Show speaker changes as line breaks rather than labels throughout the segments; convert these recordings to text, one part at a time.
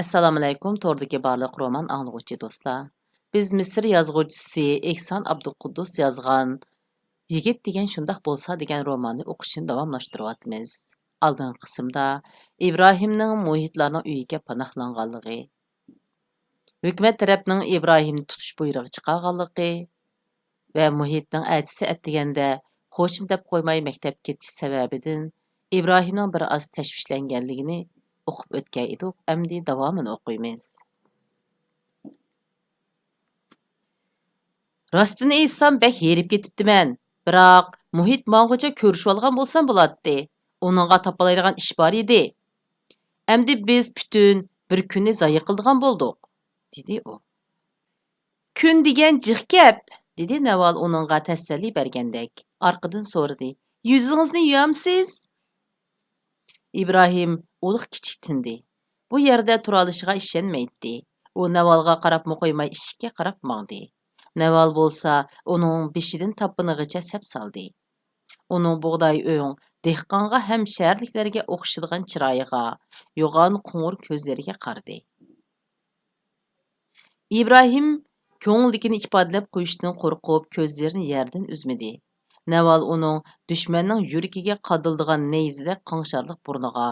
Assalomu alaykum, to'rdagi barliq roman anglag'uvchi do'stlar. Biz Misr yozuvchisi Ehson Abduquddus yozgan Yigit degan shundoq bo'lsa degan romanni o'qishni davomlashtiryapmiz. Oldingi qismda Ibrohimning muhitlarning uyiga panohlanganligi, hukumat tarafning Ibrohimni tutish buyrug'i chiqarganligi va muhitning atisi atdeganda xo'shim deb qo'ymay maktabga ketish sababidan Ibrohimning bir oz tashvishlanganligini o'qib o'tgan edik. Endi davomini o'qiymiz. Rostini aytsam bek herib ketibdiman. Biroq muhit mang'ucha ko'rishib olgan bo'lsam bo'ladi. Uningga topalaydigan ish bor edi. Endi biz bütün bir kunni zoya qildigan bo'ldik, dedi u. Kun degan jiq gap, dedi Naval uningga tasalli bergandek. Orqadan so'radi. Yuzingizni yuyamsiz? Ibrohim uliq kichik tindi. Bu yerda tura olishiga ishonmaydi. U Navalga qarab qo'ymay eshikka qarab mangdi. Naval bo'lsa, uning beshidan tapınıgıcha sap saldi. Uning bug'doy o'ng, dehqonga ham shaharliklarga o'xshaydigan chiroyiga, yo'g'on qo'ng'ir ko'zlariga qaradi. Ibrohim ko'ngildagini ifodalab qo'yishdan qo'rqib, ko'zlarini yerdan uzmadi. Naval uning dushmanning yuragiga qadildigan neyzidek qanşarliq burniga,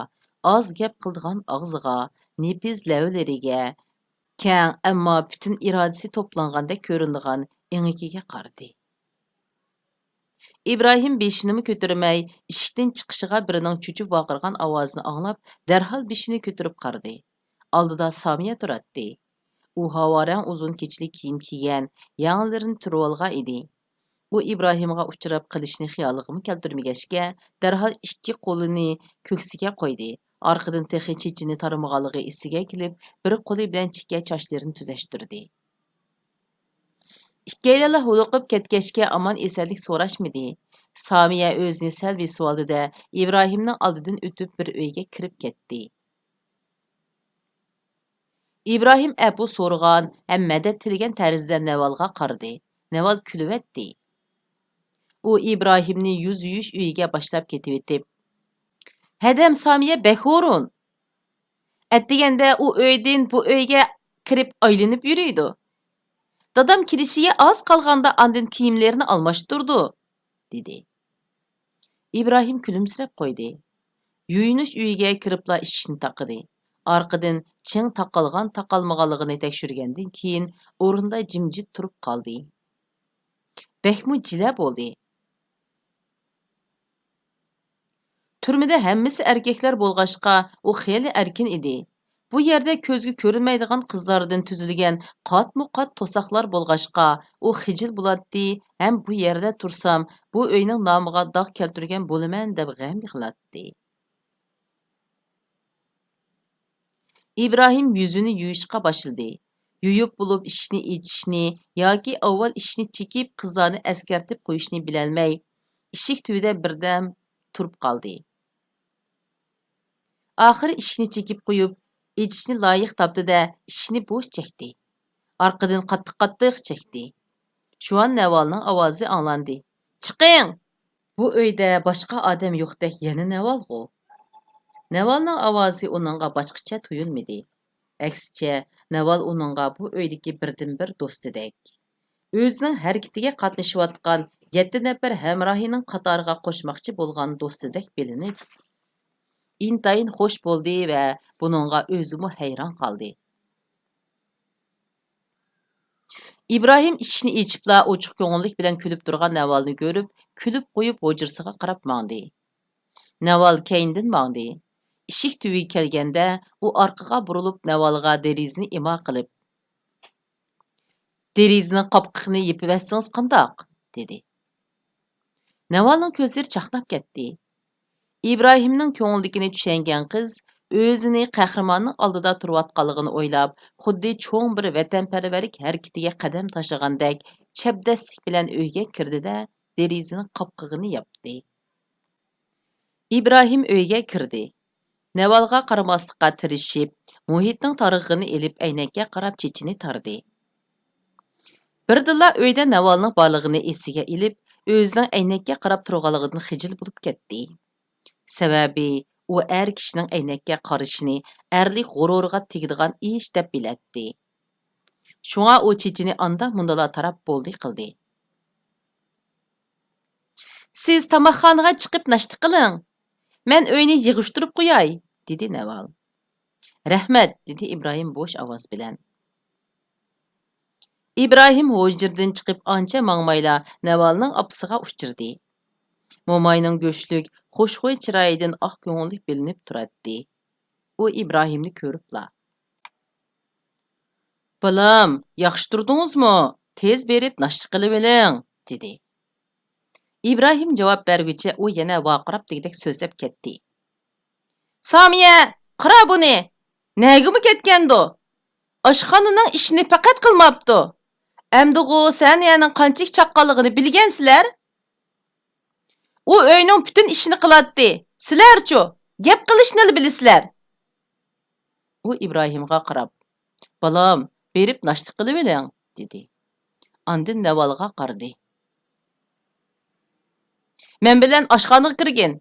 az gap qildigan og'ziga, nepiz lavlariga, keng ammo bütün irodasi to'planganda ko'rinadigan engikiga qaradi. İbrahim beshini ko'tarmay, eshikdan chiqishiga birining cho'chib vaqirgan ovozini anglab, darhol beshini ko'tarib qaradi. Oldida Samiya turadi. U havorang uzun kechli kiyim kiygan, yangilarini turib olgan edi. U Ibrohimga uchrab qilishni xiyoliga keltirmagachga, darhol ikki qo'lini ko'ksiga qo'ydi. Orqadan texi chechini tarmag'anligi esiga kelib, bir qo'li bilan chekka sochlarini tuzashtirdi. Ikkalala huluqib ketgachga aman esenlik so'rashmadi. Samiya o'zini sal besib oldi-da, Ibrohimning oldidan o'tib bir uyga kirib ketdi. İbrahim apu so'rgan, ham madad tilgan tarzda Navalga qaradi. Naval kulvatdi. U İbrahimni yuz yuyish uyiga boshlab ketib etib, "Hadam Samiya behurun." Atdeganda u uydan bu uyga kirib aylanib yuriydi. Dadam kelishiga oz qolganda andin kiyimlarini almashtirdi, dedi. İbrahim kulimsirab qo'ydi. Yuyinish uyiga kiribla ishni taqidi. Orqadan ching taqalgan taqalmaganligini tekshirgandan keyin o'rinda jimjit turib qoldi. Bekmu jila bo'ldi. Turmada hammasi erkaklar bo'lg'ashqa, u xeyli erkin edi. Bu yerda ko'zga ko'rinmaydigan qizlardan tuzilgan qat-muqat to'saqlar bo'lg'ashqa, u xijil bo'ladi, ham bu yerda tursam, bu uyning nomiga dog' keltirgan bo'laman deb g'am yig'latdi. İbrahim yuzini yuyishga boshladi. Yuyib bo'lib ishni ichishni yoki avval ishni chekib qizlarni askartib qo'yishni bilolmay, eshik tubida birdam turib qoldi. Oxiri ishni chekib qo'yib, ichishni loyiq topdi-da, ishni bo'sh chekdi. Orqadan qattiq chekdi. Shu an Navalning ovozi anglandi. "Chiqing!" Bu uyda boshqa odam yo'qdek yana Navalg'u. Navalning ovozi uningga boshqacha tuyulmadi. Aksicha, Naval uningga bu uydagi birdan-bir do'stidek. O'zining harakatiga qatnashayotgan 7 nafar hamrohining qatoriga qo'shmoqchi bo'lgan do'stidek bilinib, intayin xo'sh bo'ldi va buningga o'zimi hayron qoldi. İbrahim ishni ichibla ochiq ko'ngillik bilan kulib turgan Navalni ko'rib, kulib qo'yib hujrasiga qarab mangdi. Naval keyindan mangdi. Ishik tuviga kelganda, u orqaga burilib Navalga derizini imo qilib, "Derizining qopqiqini yepivassangiz qandoq?" dedi. Navalning ko'zlari chaqnab ketdi. İbrahimning ko'ngildagini tushungan qiz o'zini qahramonning oldida turayotganligini o'ylab, xuddi cho'ng bir vatanparvarlik harakatiga qadam tashlagandek chabdaslik bilan uyga kirdi-da, derizining qopqig'ini yopdi. İbrahim uyga kirdi. Navalga qaramaslikqa tirishib, muhitning tarig'ini elib aynakka qarab chechini tardi. Birdilla uyda Navalning borlig'ini esiga ilib, o'zining aynakka qarab turganligidan xijil bo'lib ketdi. Sababi u kishining aynakka qarashini erlik g'ururiga tegadigan ish deb bilatdi. Shunga u chechini anda mundala tarab bo'ldi qildi. Siz tamoqxonaga chiqib nashta qiling. Men uyni yig'ishtirib qo'yay, dedi Naval. Rahmat, dedi İbrahim bo'sh ovoz bilan. İbrahim hujirdan chiqib ancha mangmayla Navalning opasiga uchirdi. Mo'mayning go'shlik, xushxuy chiroyidan oq ko'ngillik bilinib turadi. U İbrahimni ko'ribla. Balam, yaxshi turdingizmi? Tez berib nashta qilib oling, dedi. İbrahim javob berguncha u yana vaqirab degdek so'zlab ketdi. Samiya, qara buni. Nagimi ketgandi? Oshxonaning ishini faqat qilmabdi. Amdig'u sen yana qanchalik chaqqanligini bilgansizlar? U uyning butun ishini qiladi. Sizlar-chi, gap qilishni bilasizlar. U İbrahimga qarab, "Balam, berib nashta qilib oling", dedi. Andin Navalga qaradi. Men bilan oshxonaga kirgin.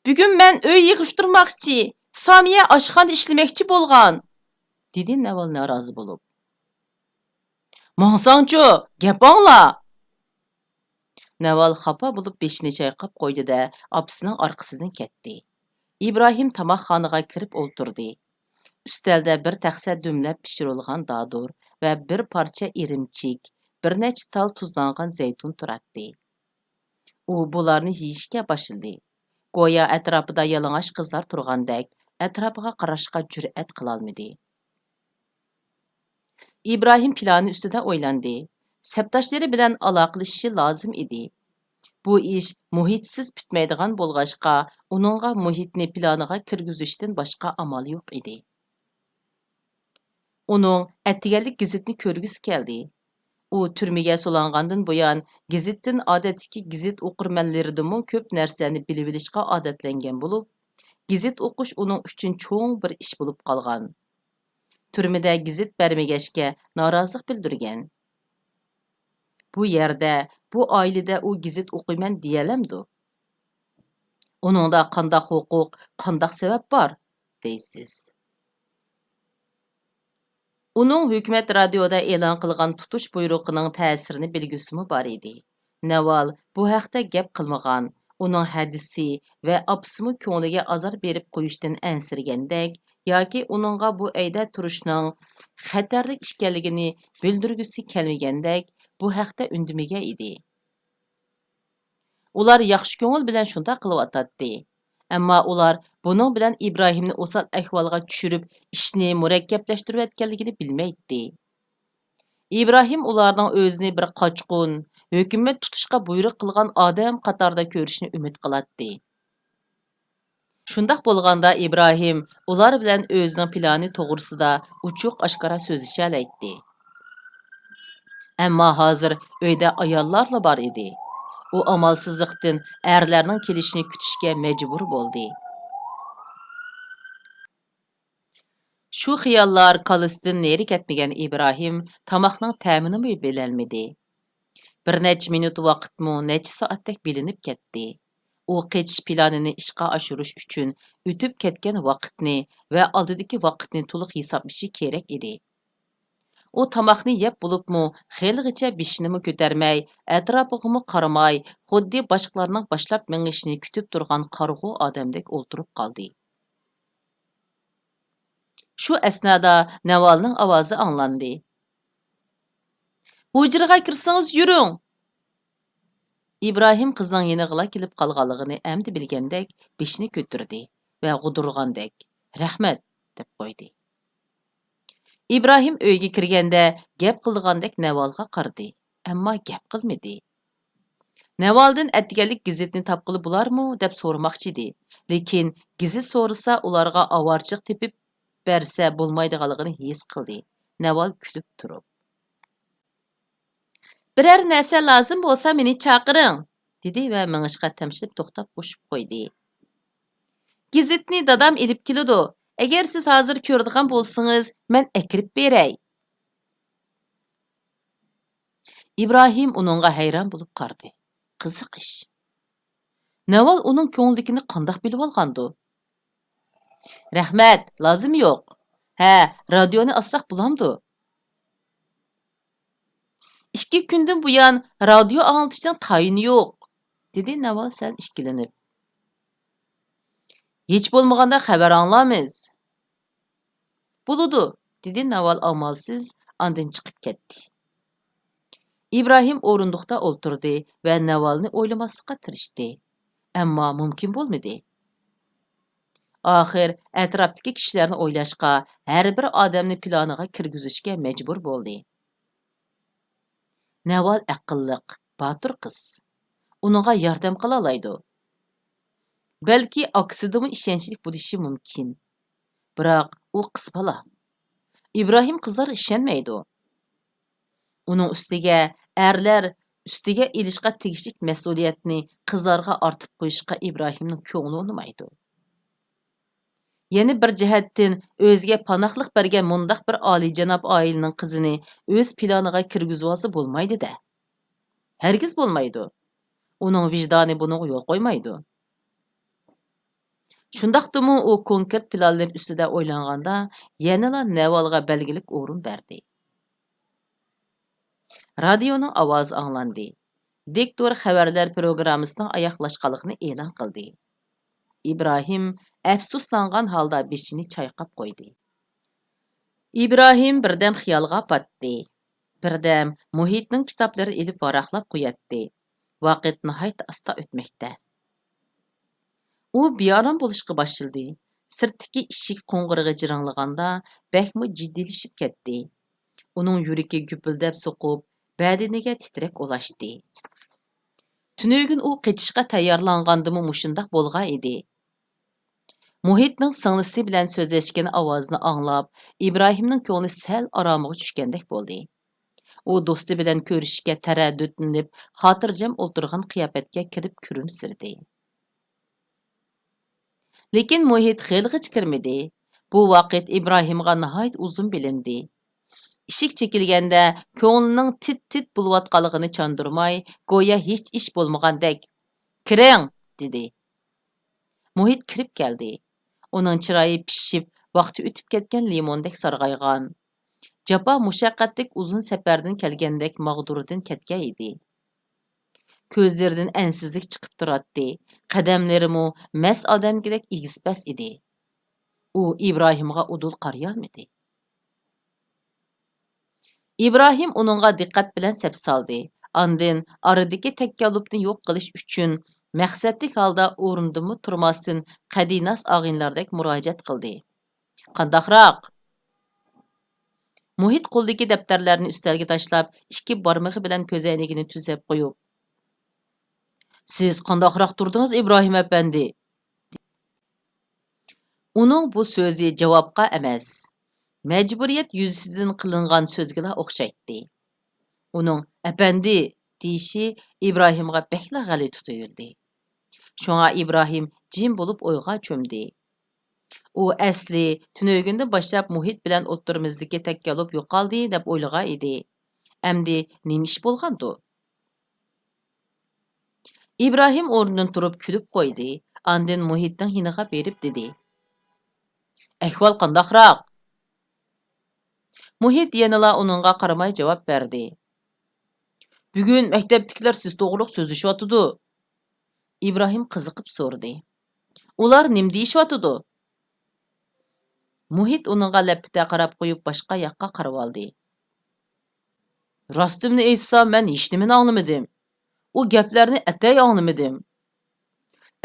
Bugun men uy yig'ishtirmoqchi, Samiya oshxonada ishlamoqchi bo'lgan, dedi Naval norozi bo'lib. Mongsangchu, gap angla. Naval xafa bo'lib beshini chayqab qo'ydi-da, opasining orqasidan ketdi. İbrahim tamoqxonaga kirib o'ltirdi. Ustalda bir taxsa dumlab pishirilgan dadur va bir parcha irimchik, bir necha tal tuzlangan zaytun turadi. U bularni yeyishga boshladi. Go'yo atrofida yalang'och qizlar turgandek, atrofiga qarashga jur'at qilolmadi. İbrahim plani ustida o'ylandi. Sabdoshlari bilan aloqalashishi lozim edi. Bu ish muhitsiz bitmaydigan bo'lg'achqa, uningga muhitni planiga kirgizishdan boshqa amal yo'q edi. Uning attiganlik gazitni ko'rgisi keldi. U turmaga solangandan buyon gazitdan odatdagi gazit o'qirmanlaridan ko'p narsani bilib olishga odatlangan bo'lib, gazit o'qish uning uchun cho'ng bir ish bo'lib qolgan. Turmada gazit bermagachga norozilik bildirgan. Bu yerda, bu oilada u gazit o'qiyman deyalamdi. Uningda qanday huquq, qanday sabab bor, deysiz. Uning hukumat radioda e'lon qilgan tutish buyrug'ining ta'sirini bilgusimi bor edi. Naval bu haqda gap qilmagan, uning hadisi va opsimi ko'ngliga azor berib qo'yishdan ansirgandek, yoki uningga bu ayda turishning xatarli ekanligini bildirgusi kelmagandek, bu haqda undimiga edi. Ular yaxshi ko'ngil bilan shunday qilyotdi. Ammo ular buning bilan İbrahimni o'sal ahvolga tushirib, ishni murakkablashtirayotganligini bilmaydi. İbrahim ularning o'zini bir qochqun, hukumat tutishga buyruq qilgan odam qatorida ko'rishni umid qiladi. Shundaq bo'lganda İbrahim ular bilan o'zining plani to'g'risida uchuq-oshkora so'zlashalaydi. Ammo hozir uyda ayollar bor edi. U amalsizlikdan erlarning kelishini kutishga majbur bo'ldi. Shu xiyollar qalisidan neri ketmagan İbrahim tamoqning ta'minini bilolmadi. Bir necha minut vaqtmi, necha soatdek bilinib ketdi. U qechish planini ishga oshirish uchun o'tib ketgan vaqtni va oldidagi vaqtni to'liq hisoblashi kerak edi. U tamoqni yeb bo'libmi, xilgacha beshini ko'tarmay, atrofiga qaramay, xuddi boshqalarning boshlab mengishini kutib turgan qarg'u odamdek o'ltirib qoldi. Shu asnoda Navalning ovozi anglandi. Hujraga kirsangiz yuring. İbrahim qizning yeniga kelib qolganligini amdi bilgandek beshini ko'tardi va g'udurgandek "Rahmat" deb qo'ydi. İbrahim uyga kirganda gap qilgandek Navalga qaradi, ammo gap qilmadi. Navaldan atganlik gazitni topqili bo'larmi deb so'ramoqchi edi, lekin gazit so'rasa ularga avorchiq tepib bersa bo'lmaydiganligini his qildi. Naval kulib turib, "Biror narsa lozim bo'lsa meni chaqiring", dedi va mingishga tamshilib to'xtab qo'shib qo'ydi. "Gazitni dadam elib keladi. Agar siz hozir ko'radigan bo'lsangiz, men akirib beray." İbrahim uningga hayron bo'lib qaradi. Qiziq ish. Naval uning ko'ngildagini qandoq bilib olgandi? Rahmat, lozim yo'q. Ha, radioni assaq bulamdi. 2 kundan buyon radio anglitishning tayini yo'q, dedi Naval sal ishkilanib. Hech bo'lmaganda xabar anglamiz. Buludu, dedi Naval amalsiz, andin chiqib ketdi. İbrahim o'rindiqda o'ltirdi va Navalni o'ylamaslikqa tirishdi. Ammo mumkin bo'lmadi. Axir atrofdagi kishilarni o'ylashqa, har bir odamni planiga kirgizishga majbur bo'ldi. Naval aqlliq, botir qiz. Uningga yordam qila oladi. Balki aksidimi ishonchli bo'lishi mumkin. Biroq u qiz bola. İbrahim qizlar ishonmaydi. Uning ustiga erlar ustiga ilishqa tegishli mas'uliyatni qizlarga ortib qo'yishga İbrahimning ko'ngli unmaydi. Yana bir jihatdan o'ziga panohlik bergan mundaq bir oliyjanob oilaning qizini o'z planiga kirgizib olsa bo'lmaydi-da. Hargiz bo'lmaydi. Uning vijdoni buni yo'l qo'ymaydi. Shundaqdimi u konkret planlar ustida o'ylanganda yanala Navalga belgilik o'rin berdi. Radioning ovozi anglandi. Diktor xabarlar programmasining oyoqlashganligini e'lon qildi. İbrahim afsuslangan holda beshini chayqab qo'ydi. İbrahim birdam xiyolga patdi. Birdam muhitning kitoblarini elib varaqlab qo'yatdi. Vaqt nihoyat asta o'tmoqda. U beorom bo'lishga boshladi. Sirtdagi eshik qo'ng'irig'i jiringlaganda bakmi jiddiylasib ketdi. Uning yuragi gupildab so'qib, badaniga titrak ulashdi. Tunugin u qechishga tayyorlangandimi mushundaq bo'lgan edi. Muhitning singlisi bilan so'zlashgan ovozini anglab, İbrahimning ko'ngli sal aromiga tushgandek bo'ldi. U do'sti bilan ko'rishishga taraddudlanib, xotirjam o'tirgan qiyofatga kirib kurimsirdi. Lekin muhit xilg'ich kirmadi. Bu vaqt İbrahimga nihoyat uzun bilindi. Ishik chekilganda ko'nglining tit-tit bo'lib chandurmay, go'yo hech ish bo'lmagandek. "Kiring", dedi. Muhit kirib keldi. Uning chiroyi pishib, vaqti o'tib ketgan limondek sarg'aygan. Jafo mushaqqatlik uzun safardan kelgandek mag'duridan ketgan edi. Ko'zlaridan ansizlik chiqib turardi. Qadamlarimi mas odamgidek egispas edi. U İbrahimga udul qarayolmadi. İbrahim uningga diqqat bilan sap soldi. Andin aradagi takkallubni yo'q qilish uchun maqsadli holda o'rindimi turmasdan qadinas og'inlardek murojaat qildi. "Qandaqroq?" Muhit qo'ldagi daftarlarni ustalga tashlab, ikki barmog'i bilan ko'zoynagini tuzab qo'yib, "Siz qandaqroq turdingiz, İbrahim apandi?" Uning bu so'zi javobga emas, majburiyat yuzasidan qilingan so'zga o'xshaydi. Uning "apandi" deyishi İbrahimga bekla g'alati tuyuldi. Shunga İbrahim jim bo'lib o'yga cho'mdi. U asli tunugundan boshlab muhit bilan o'ttirimizdagi takkallub yo'qoldi deb o'ylagan edi. Endi nima ish bo'lgandi? İbrahim o'rnidan turib kulib qo'ydi. Andin muhitning yiniga berib dedi: "Ahvol qandaqroq?" Muhit yanala uningga qaramay javob berdi: "Bugun maktabdagilar siz to'g'riliq so'zlashyotdi." İbrahim qiziqib so'radi: "Ular nima deyishyotdi?" Muhit uningga lapita qarab qo'yib boshqa yoqqa qarab oldi. "Rostimni aytsam, men hech nimani anglamadim. U gaplarni atay anglamadim.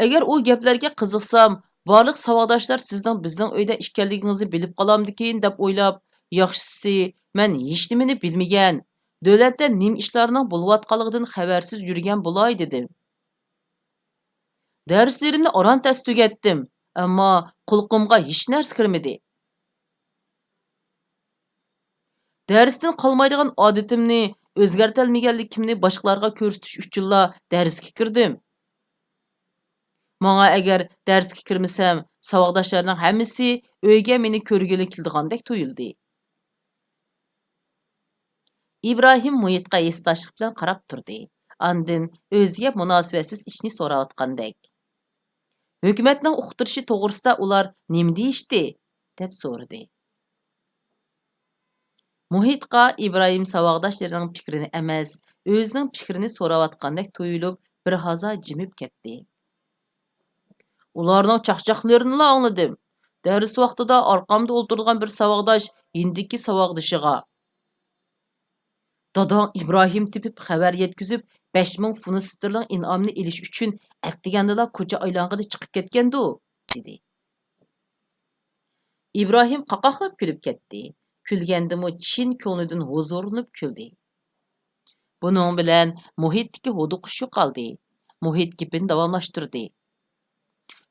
Agar u gaplarga qiziqsam, barliq savodashlar sizning bizning uyda ishkanligingizni bilib qolamdikin deb o'ylab, yaxshisi men hech nimani bilmagan, davlatda nima ishlarning bo'layotganligidan xabarsiz yurgan bo'lay dedim. Darslarimni oron-tas tugatdim, ammo qulqimga hech narsa kirmadi. Darsdan qolmaydigan odatimni o'zgartirolmaganligimni boshqalarga ko'rsatish uchunla darsga kirdim. Menga agar darsga kirmasam, savodashlarning hammasi uyga meni ko'rgili keldigandek tuyuldi." İbrahim muhitga esdashlik bilan qarab turdi. Andin o'ziga munosibatsiz ishni so'rayotgandek: Hökümetning uqtirishi to'g'risida ular nima deyishdi? deb so'radi. Muhitqa İbrahim savaqdoshlarining fikrini emas, o'zining fikrini so'rayotgandek tuyulib, bir hazo jimib ketdi. Ularning chaqchaqlarini angladim. Dars vaqtida orqamda o'tirgan bir savaqdosh hindiki savaqdoshiga Dadang İbrahim tepib xabar yetkizib 5000 funt sterling in'omni elish uchun atdigandala ko'cha aylang'ida chiqib ketgandu, dedi. İbrahim qaqaqlab kulib ketdi. Kulgandimi chin ko'nglidan huzurlanib kuldi. Buning bilan muhitdagi huduqish yo'qoldi. Muhit gapini davomlashtirdi.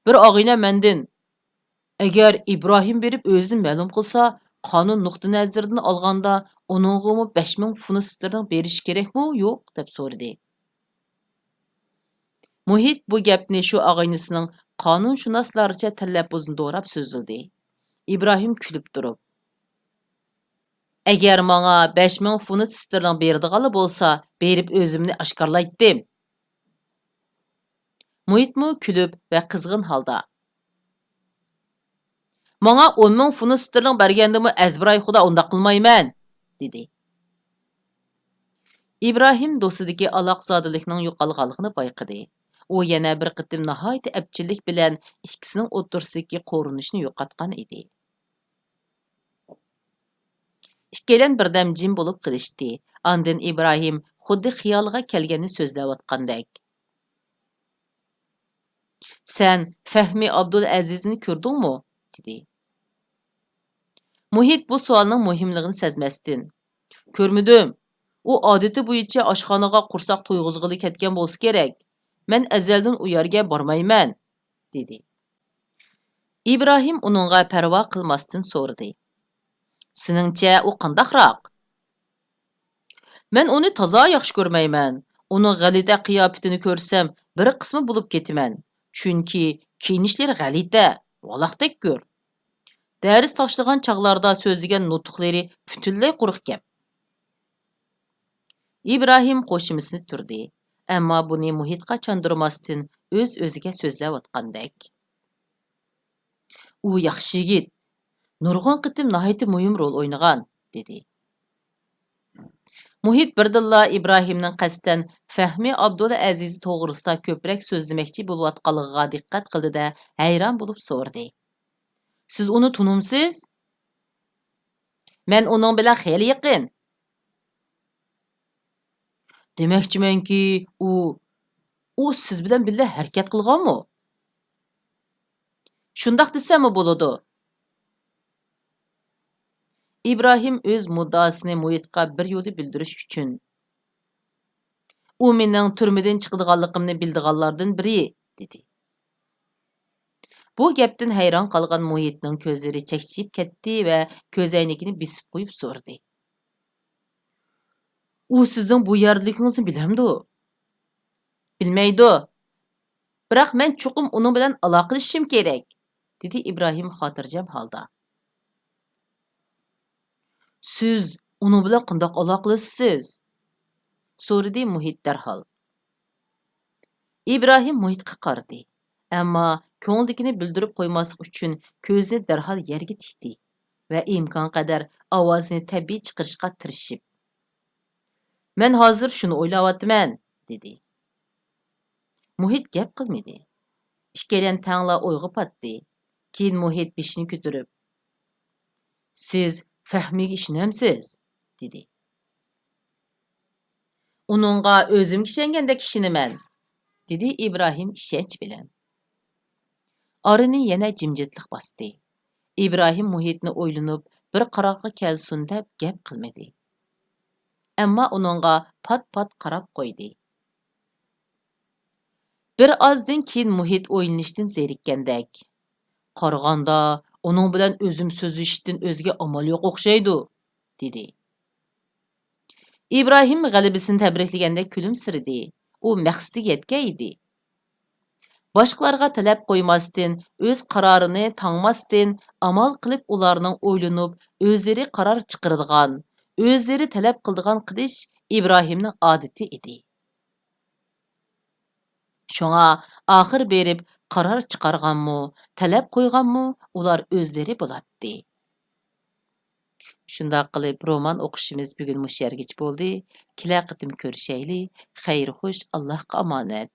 Bir og'ina mendan agar İbrahim berib o'zini ma'lum qilsa, qonun nuqtai nazaridan olganda uningga 5000 funt sterling berish kerakmi, yo'q deb so'radi. Muhit bu gapni shu og'inasining qonunshunoslarcha talaffuzini do'rab so'zildi. İbrahim kulib turib, agar menga 5000 funt sterling beradiganlar bo'lsa, berib o'zimni oshkorlaydim. Muhitmi kulib va qizg'in holda, menga 10 000 funt sterling bergandimi azbiray xudo unda qilmayman, dedi. İbrahim do'stidagi aloqzodilikning yo'qolganligini payqadi. U yana bir qitim nihoyat epchillik bilan ikkisining o'rtasidagi qo'rinishni yo'qotgan edi. Ikkalan birdam jim bo'lib qilishdi. Ondan İbrahim xuddi xiyoliga kelganini so'zlayotgandek. Sen Fahmi Abdulazizni ko'rdingmi? dedi. Muhit bu savolning muhimligini sezmasdin. Ko'rmadim. U odati bo'yicha oshxonaga qursoq to'yg'izg'ili ketgan bo'lsa kerak. Men azaldan u yerga bormayman, dedi. İbrahim uningga parvo qilmasdan so'radi. Seningcha u qandaqroq? Men uni toza yaxshi ko'rmayman. Uning g'alita qiyofatini ko'rsam, bir qismi bo'lib ketaman. Chunki kiyinishlari g'alita, valoqdek ko'r. Dars tashlagan chaqlarda so'zlagan nutqlari butunlay quruq gap. İbrahim qo'shimisini turdi. Ammo buni muhitga chandurmasdan o'z-o'ziga so'zlayotgandek. U yaxshi yigit. Nurg'un qitim nihoyat muhim rol o'ynagan, dedi. Muhit birdilla İbrahimning qasddan Fahmi Abdulaziz to'g'risida ko'proq so'zlamoqchi bo'layotganligiga diqqat qildi-da, hayron bo'lib so'radi. Siz uni tunimsiz? Men uning bilan xeyli yaqin. Demoqchimanki, u siz bilan birga harakat qilganmi? Shundoq desam bo'ladi. İbrahim o'z muddaosini muhitga bir yo'li bildirish uchun u mening turmadan chiqadiganligimni bildiganlardan biri, dedi. Bu gapdan hayron qolgan muhitning ko'zlari chakchiyib ketdi va ko'zoynagini bisib qo'yib so'radi. U sizning bu yerligingizni bilamdi? Bilmaydi. Biroq men chuqum uning bilan aloqalashishim kerak, dedi İbrahim xotirjam holda. Siz uning bilan qanday aloqalashsiz? so'radi muhit darhol. İbrahim muhitga qaradi. Ammo ko'ngildagini bildirib qo'ymaslik uchun ko'zni darhol yerga tikdi va imkon qadar ovozini tabiiy chiqarishga tirishib, "Men hozir shuni o'ylayapman", dedi. Muhit gap qilmadi. Ikkalan tangla o'yga patdi. Keyin muhit beshini ko'tarib, "Siz Fahmiga ishonamsiz?" dedi. "Uningga o'zim ishongandek ishonaman", dedi İbrahim ishonch bilan. Orani yana jimjitlik bosdi. İbrahim muhitni o'ylanib, bir qarorga kelsin deb gap qilmadi. Ammo uningga pat-pat qarab qo'ydi. Bir ozdan keyin muhit o'ylanishdan zerikkandek, "Qaraganda uning bilan o'zim so'zlashishdan o'zga amal yo'q o'xshaydi", dedi. İbrahim g'alabasini tabriklagandek kulimsirdi. U maqsadiga yetgan edi. Boshqalarga talab qo'ymasdan, o'z qarorini tangmasdan, amal qilib ularning o'ylanib, o'zlari qaror chiqaradigan, o'zlari talab qiladigan qilish İbrahimning odati edi. Shunga oxir berib Qarar chiqarganmi, talab qo'yganmi, ular o'zlari bo'ladi. Shundoq qilib roman o'qishimiz bugun mush yergacha bo'ldi. Kelar qitim ko'rishayli. Xayr xush, Allohga omonat.